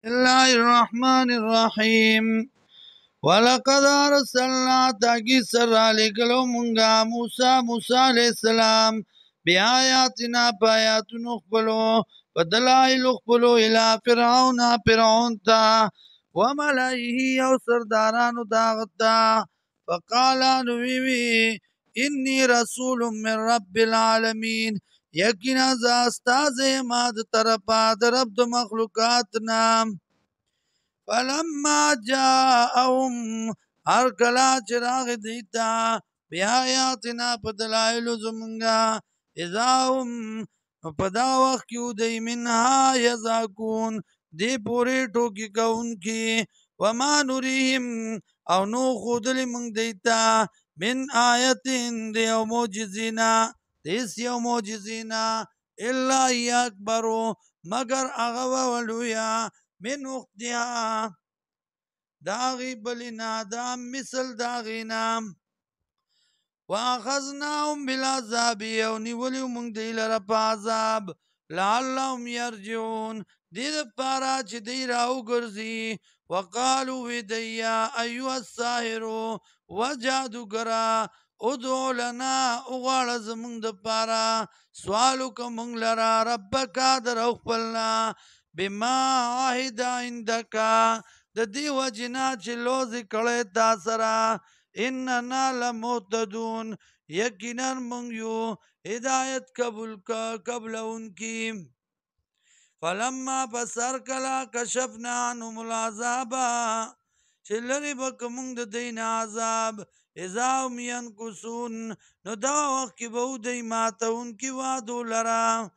الله الرحمن الرحيم ولقد أرسلنا تاكي سر لكلو منغا موسى عليه السلام بآياتنا بآيات نخبلو ودلائل نخبلو إلى فرعون تا وملئه أو سرداران داغتا فقال نبيبي إني رسول من رب العالمين یقینا ز استاد ما د طرفا د رب د مخلوقاتنا فلما جاءهم هر کلا چراغ دیتا بیااتنا په دلایل زمونږه اذا هم په دا وخت کې دی منها یزاکون دی پورې ټوکی کوونکي وما نريهم او نو خودلی مونږ دیتا من آیتین دی او معجزینا دیس یو معجزینا الا اکبرو مگر اغا ولویا من اختها داغی بلینا دا مثل داغینا واخذناهم بالعذاب او نیولیو مونږ دی لره په عذاب لعلهم یرجعون دې دپاره چې دی راوګرځي وقالو وی دی یا ایها الساحر وجادوګره ادعو لنا اغواړه زمونږ دپاره سوالو که مونږ لره ربکه در خپلنا بما عهد عندک د دې وجنا چې لوزې کړی تا سره اننا لمهتدون یقینا مونږ یو هدایت قبلونکي فلما پسر کلا کشفنا عنهم العذاب چې لرې به که مونږ د دین عذاب اذا هم ینکثون نو دا وخت کې به ودی ماتونکي وعدو لره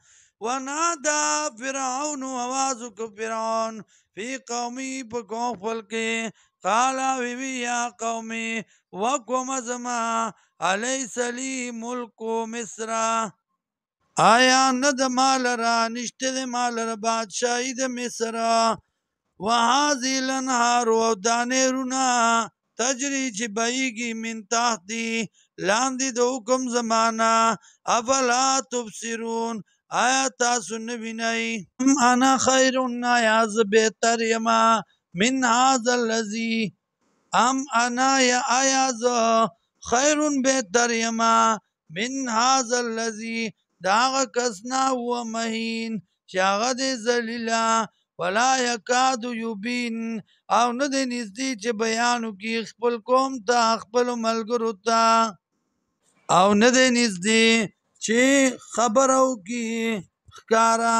ونادا فرعون آواز وکړ فرعون فی قومي په قوم خپل کې قال وی یا قومي وقوم زما الیس لی ملک مصر آیا نه د مال را نشته د مال را بادشاهی د مصر وهذه الانهار او دانیرونه تجری چې بهیږي من تحتی لاندې د حکم زمانه افلا تبصرون آیا تاسو نه وینئ انا خیر آیا زه بهتر یما من هذا الذي انا یا آیا زه خیر بهتر یما من هذا الذي دا هغه کس نه هو مهین چې هغه دی ذلیله ولا یکاد یبین او نه دی نږدې چې بیان وکړي خپل قوم ته خپلو ملګرو ته او نه دی نږدې چې خبره وکړي ښکاره